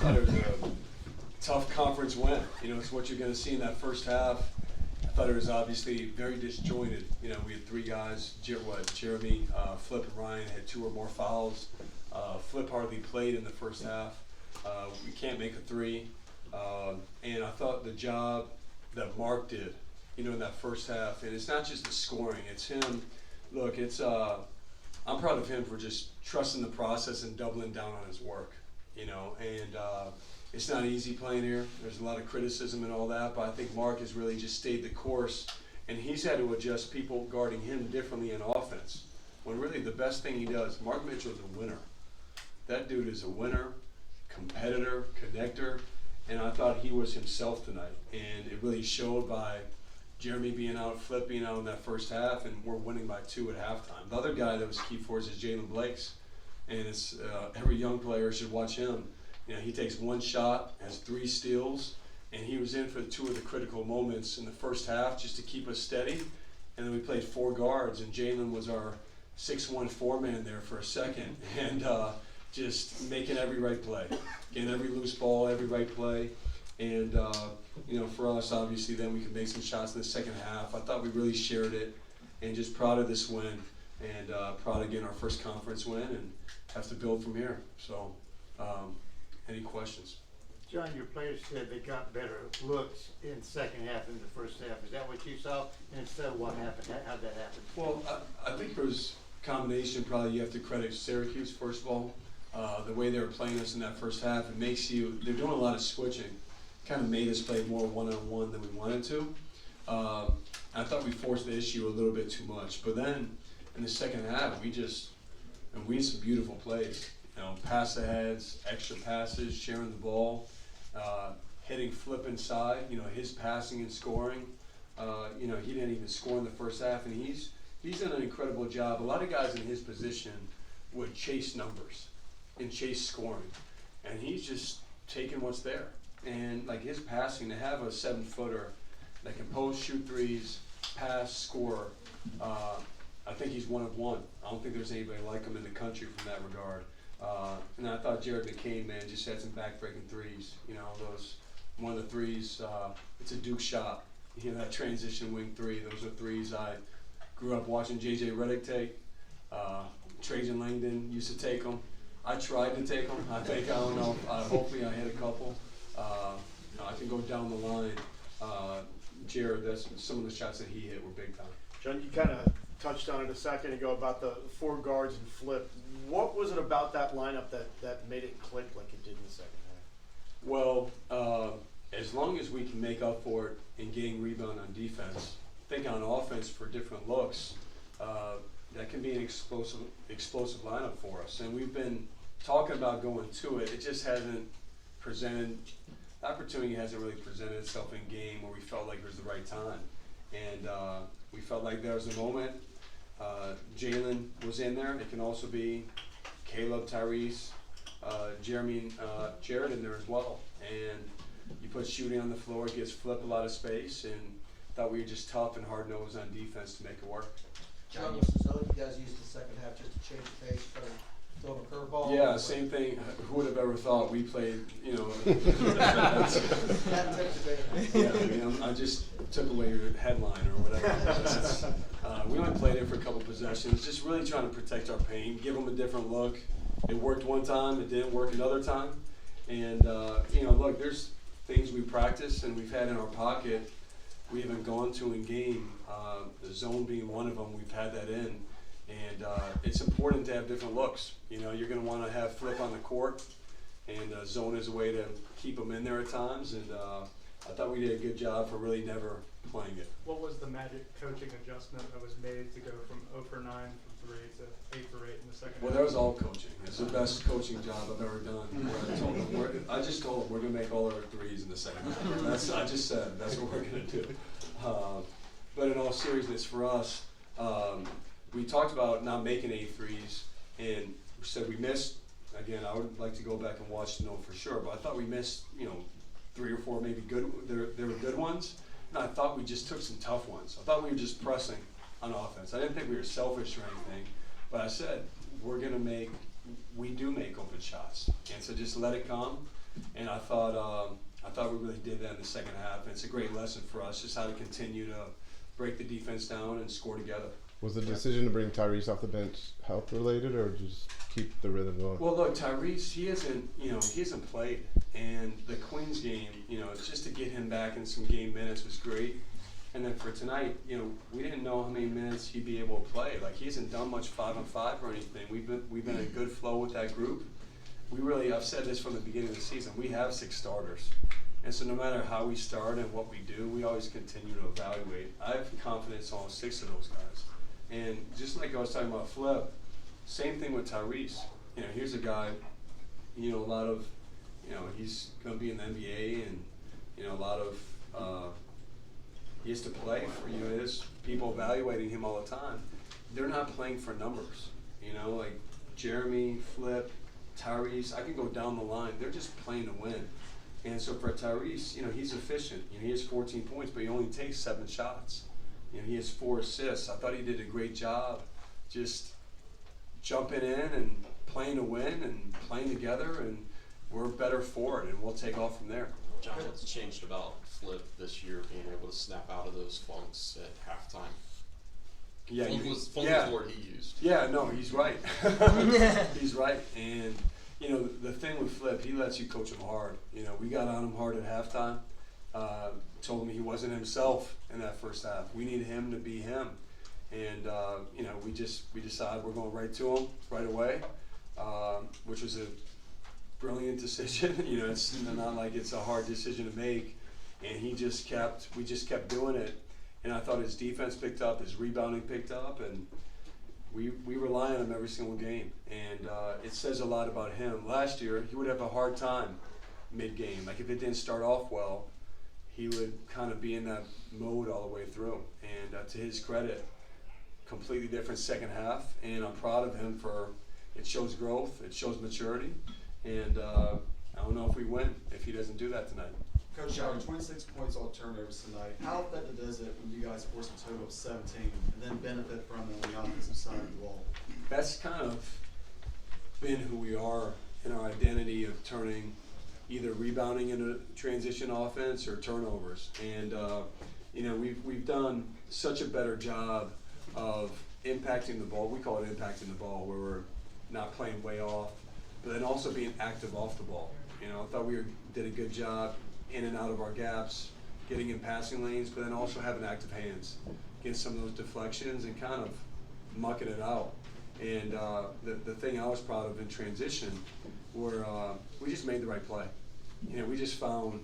thought it was a tough conference win. You know, it's what you're going to see in that first half. I thought it was obviously very disjointed. You know, we had three guys, Jeremy, Flip, and Ryan had 2 or more fouls. Flip hardly played in the first half. We can't make a three. And I thought the job that Mark did, you know, in that first half, and it's not just the scoring, it's him. Look, it's I'm proud of him for just trusting the process and doubling down on his work, you know, and it's not easy playing here. There's a lot of criticism and all that, but I think Mark has really just stayed the course, and he's had to adjust people guarding him differently in offense, when really the best thing he does, Mark Mitchell's a winner. That dude is a winner, competitor, connector, and I thought he was himself tonight, and it really showed by Jeremy being out, Flip being out in that first half, and we're winning by 2 at halftime. The other guy that was key for us is Jalen Blakes, and it's every young player should watch him. You know, he takes 1 shot, has 3 steals, and he was in for 2 of the critical moments in the first half just to keep us steady. And then we played 4 guards, and Jalen was our 6'1" 4-man there for a second, and just making every right play, getting every loose ball, every right play. And, you know, for us, obviously, then we could make some shots in the second half. I thought we really shared it, and just proud of this win, and proud of getting our first conference win, and have to build from here. So, any questions? John, your players said they got better looks in the second half than the first half. Is that what you saw? And instead of what happened, how'd that happen? Well, I think there was a combination. Probably you have to credit Syracuse, first of all. The way they were playing us in that first half, it makes you, they're doing a lot of switching. Kind of made us play more one-on-one than we wanted to. I thought we forced the issue a little bit too much. But then in the second half, we had some beautiful plays. You know, pass aheads, extra passes, sharing the ball, hitting Flip inside, you know, his passing and scoring. You know, he didn't even score in the first half, and he's done an incredible job. A lot of guys in his position would chase numbers and chase scoring, and he's just taking what's there. And like his passing, to have a 7-footer that can post, shoot threes, pass, score, I think he's one of one. I don't think there's anybody like him in the country from that regard. And I thought Jared McCain, man, just had some back-breaking threes. You know, one of the threes, it's a Duke shot. You know, that transition wing 3, those are threes I grew up watching J.J. Redick take. Trajan Langdon used to take them. I tried to take them. I don't know. Hopefully I hit a couple. You know, I can go down the line. Jared, some of the shots that he hit were big time. John, you kind of touched on it a second ago about the 4 guards and Flip. What was it about that lineup that made it click like it did in the second half? Well, as long as we can make up for it in getting rebound on defense, I think on offense for different looks, that can be an explosive lineup for us. And we've been talking about going to it. It just hasn't presented, the opportunity hasn't really presented itself in game where we felt like it was the right time. And we felt like there was a moment. Jalen was in there. It can also be Caleb, Tyrese, Jeremy, and Jared in there as well. And you put shooting on the floor, it gives Flip a lot of space, and thought we were just tough and hard-nosed on defense to make it work. John, you guys used the second half just to change the pace, try to throw a curveball? Yeah, same thing. Who would have ever thought we played, you know. Yeah, I mean, I just took away your headline or whatever. We only played it for a couple possessions, just really trying to protect our paint, give them a different look. It worked one time, it didn't work another time. And, you know, look, there's things we practice and we've had in our pocket we haven't gone to in game. The zone being one of them, we've had that in. And it's important to have different looks. You know, you're going to want to have Flip on the court, and zone is a way to keep them in there at times. And I thought we did a good job for really never playing it. What was the magic coaching adjustment that was made to go from 0 for 9 from 3 to 8 for 8 in the second half? Well, that was all coaching. It's the best coaching job I've ever done. I just told them we're going to make all our threes in the second half. I just said that's what we're going to do. But in all seriousness, for us, we talked about not making 8 threes, and said we missed. Again, I would like to go back and watch to know for sure, but I thought we missed, you know, 3 or 4 maybe good. There were good ones, and I thought we just took some tough ones. I thought we were just pressing on offense. I didn't think we were selfish or anything, but I said we do make open shots, and so just let it come. And I thought we really did that in the second half. And it's a great lesson for us, just how to continue to break the defense down and score together. Was the decision to bring Tyrese off the bench health related, or just keep the rhythm going? Well, look, Tyrese, he hasn't played, and the Queens game, just to get him back in some game minutes was great. And then for tonight, we didn't know how many minutes he'd be able to play. Like, he hasn't done much 5-on-5 or anything. We've been in good flow with that group. I've said this from the beginning of the season, we have 6 starters. And so no matter how we start and what we do, we always continue to evaluate. I have confidence on 6 of those guys. And just like I was talking about Flip, same thing with Tyrese. Here's a guy, a lot of, he's going to be in the NBA, and, a lot of, he has to play for, there's people evaluating him all the time. They're not playing for numbers, like Jeremy, Flip, Tyrese, I can go down the line. They're just playing to win. And so for Tyrese, he's efficient. He has 14 points, but he only takes 7 shots. He has 4 assists. I thought he did a great job just jumping in and playing to win and playing together, and we're better for it, and we'll take off from there. John, what's changed about Flip this year being able to snap out of those funks at halftime? Yeah, Funk was the word he used. Yeah, no, he's right. He's right. And, the thing with Flip, he lets you coach him hard. We got on him hard at halftime. Told him he wasn't himself in that first half. We need him to be him. And, we decided we're going right to him right away, which was a brilliant decision. It's not like it's a hard decision to make. And we just kept doing it. And I thought his defense picked up, his rebounding picked up, and we rely on him every single game. And it says a lot about him. Last year, he would have a hard time mid-game. Like, if it didn't start off well, he would kind of be in that mode all the way through. And to his credit, completely different second half. And I'm proud of him for it shows growth, it shows maturity. And I don't know if we win if he doesn't do that tonight. Coach Scheyer, 26 points on turnovers tonight. How effective is it when you guys force a total of 17 and then benefit from it on the offensive side of the ball? That's kind of been who we are in our identity of turning either rebounding into transition offense or turnovers. And we've done such a better job of impacting the ball. We call it impacting the ball, where we're not playing way off, but then also being active off the ball. I thought we did a good job in and out of our gaps, getting in passing lanes, but then also having active hands, getting some of those deflections and kind of mucking it out. And the thing I was proud of in transition were we just made the right play. We just found,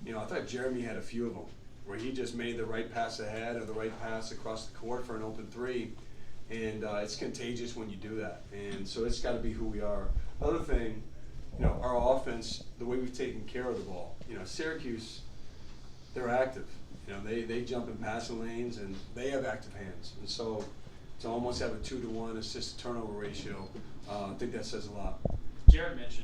I thought Jeremy had a few of them where he just made the right pass ahead or the right pass across the court for an open 3. And it's contagious when you do that. And so it's got to be who we are. Other thing, our offense, the way we've taken care of the ball. Syracuse, they're active. They jump in passing lanes and they have active hands. And so to almost have a 2-to-1 assist to turnover ratio, I think that says a lot. Jared mentioned